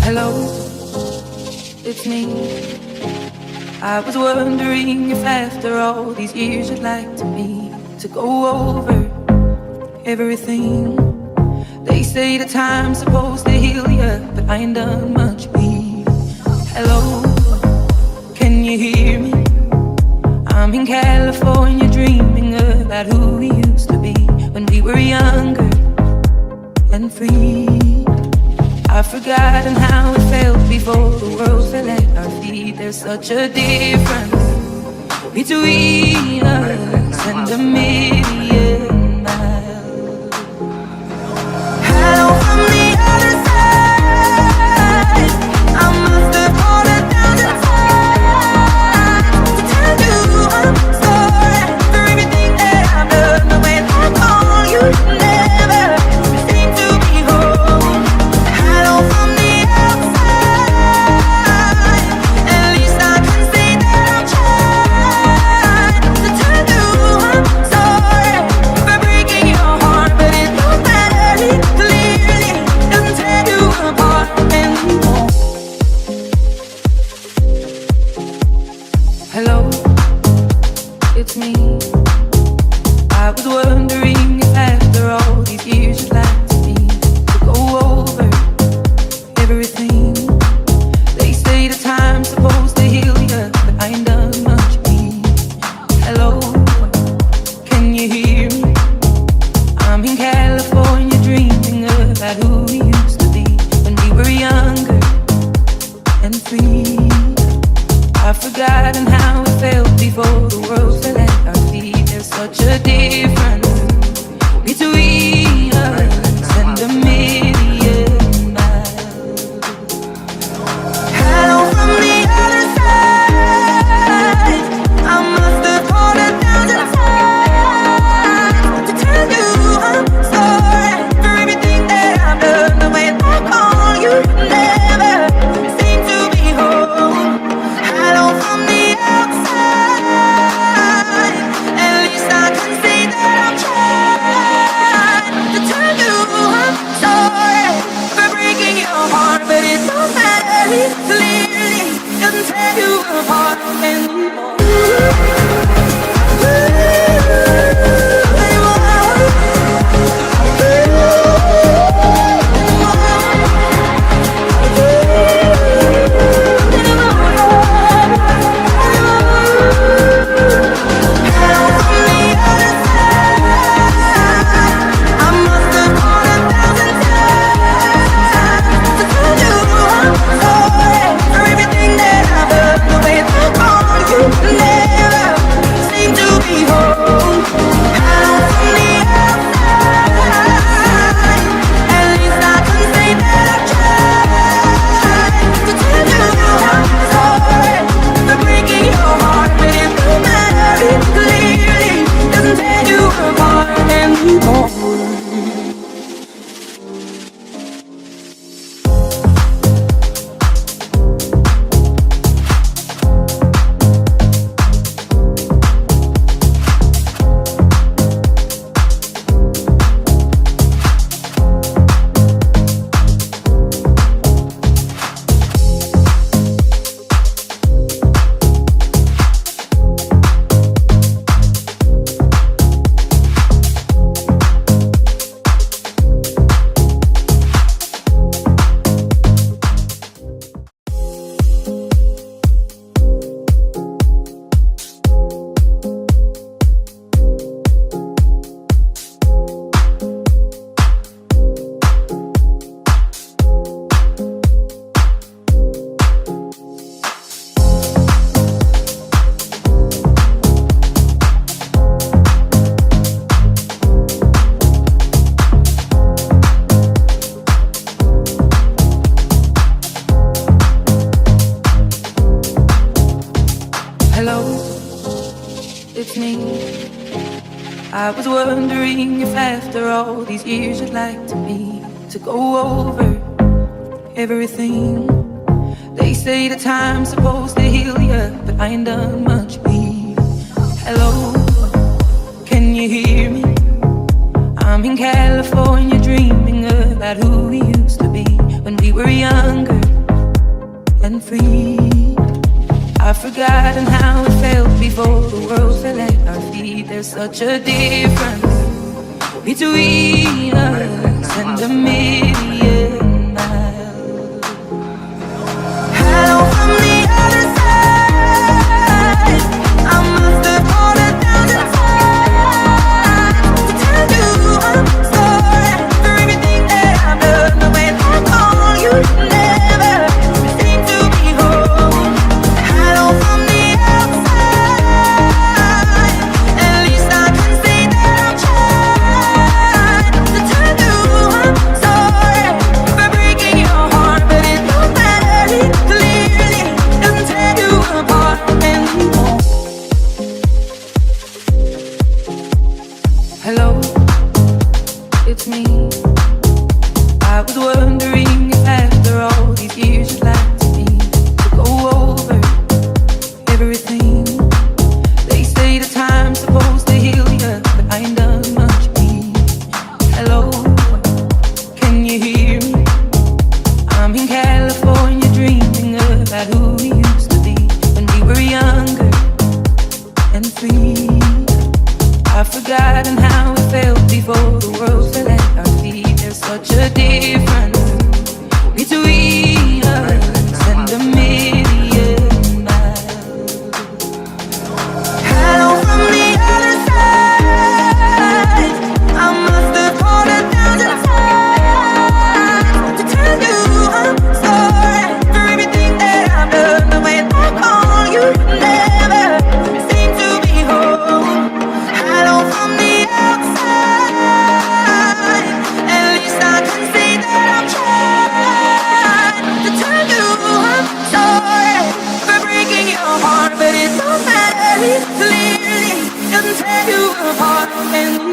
Hello, it's me. I was wondering if after all these years you'd like to me to go over everything. They say the time's supposed to heal ya, but I ain't done much, B. Hello, can you hear me? I'm in California dreaming about who we used to be when we were younger and free. I've forgotten how it felt before the world fell at our feet. There's such a difference between us and a million miles. Hello from the other side. I must have called 1,000 times to tell you I'm sorry for everything that I've done. The way I call you never seem to be home. Hello from the outside. At least I can say that I'm trying to tell you I'm sorry for breaking your heart, but it don't matter. It clearly doesn't tear you apart anymore. Hello, it's me. I was wondering if after all these years you'd like to me to go over everything. They say the time's supposed to heal ya, but I ain't done much, B. Hello, can you hear me? I'm in California dreaming about who we used to be when we were younger and free. I've forgotten how it felt before the world fell at our feet. There's such a difference between us and a million miles. Hello from the other side. I must have called 1,000 times to tell you I'm sorry for everything that I've done. The way I call you never seem to be home. Hello from the outside. At least I can say that I'm trying to tell you I'm sorry for breaking your heart, but it don't matter. It clearly doesn't tear you apart anymore. I was wondering if after all these years you'd like to me to go over everything. They say the time's supposed to heal ya, but I ain't done much, B. Hello, can you hear me? I'm in California dreaming about who we used to be when we were younger there's such a difference between us and a million miles. Hello from the other side. I must have called 1,000 times to tell you I'm sorry for everything that I've done. But when I call you, never seem to be home. Hello from the outside. At least I can say that I'm trying to tell you I'm sorry for breaking your heart. But it don't matter, it clearly doesn't tear you apart anymore. Hello, it's me. I was wondering if after all these years you'd like to me to go over everything. They say the time's supposed to heal you, but I ain't done much me. Hello, can you hear me? I'm in California dreaming about who we used to be when we were younger and free. I've forgotten how it felt before the world fell at our feet. There's such a difference between us and a million miles. Hello from the other side. I must have called 1,000 times to tell you I'm sorry for everything that I've done. But when I call you, never seem to be home. Hello from the outside. At least I can say that I'm trying to tell you I'm sorry for breaking your heart. But it don't matter, it clearly doesn't tear you apart anymore.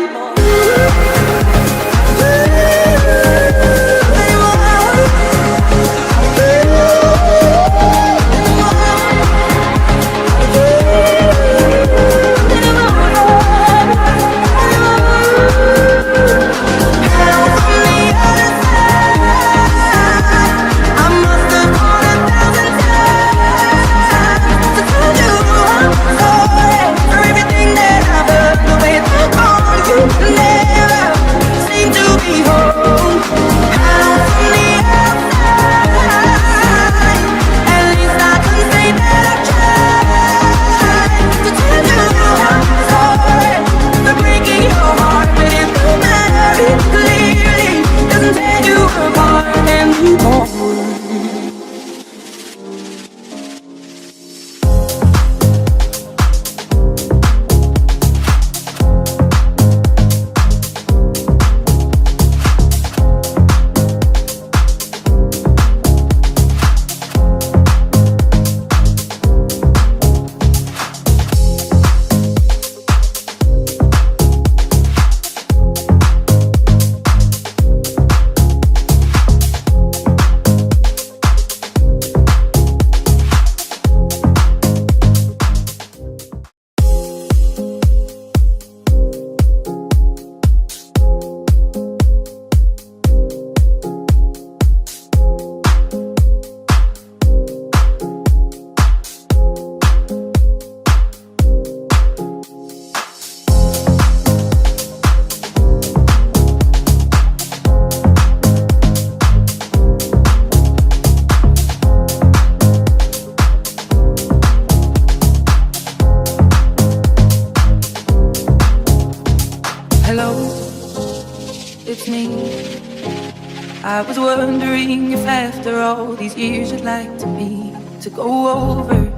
I was wondering if after all these years you'd like to me to go over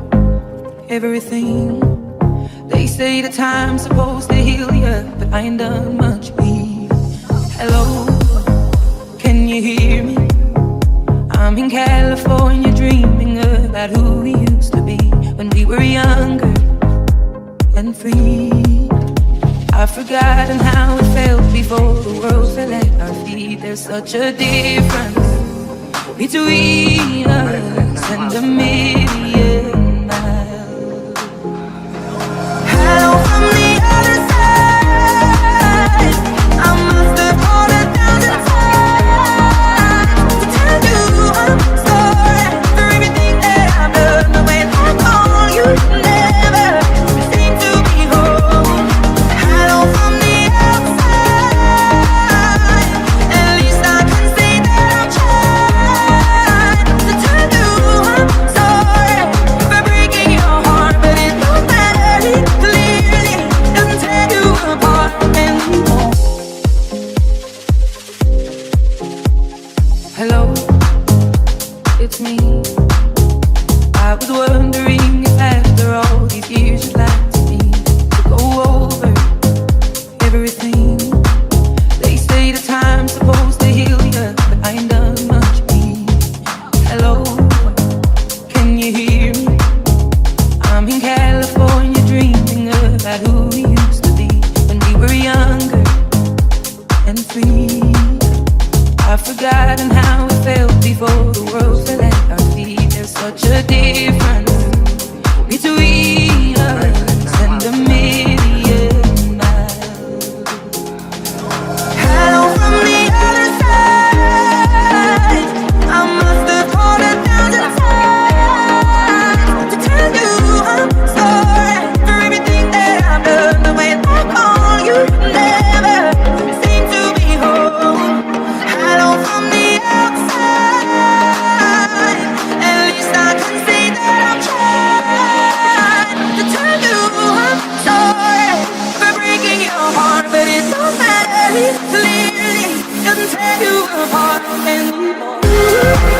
everything. They say the time's supposed to heal you, but I ain't done much me. Hello, can you hear me? I'm in California dreaming about who we used to be when we were younger and free. I've forgotten how it felt before the world fell at our feet. There's such a difference between us and a million miles. Hello from the other side. I must have called 1,000 times to tell you I'm sorry for everything that I've done. But when I call you, never seem to be home. I've forgotten how it felt before the world fell at our feet. There's such a difference between us and a million miles. Hello from the other side. I must have called 1,000 times to tell you I'm sorry for everything that I've done. The way I call you never seem to be home. Hello from the outside. At least I can say that I'm trying to tell you I'm sorry for breaking your heart, but it don't matter. Clearly doesn't tear you apart anymore.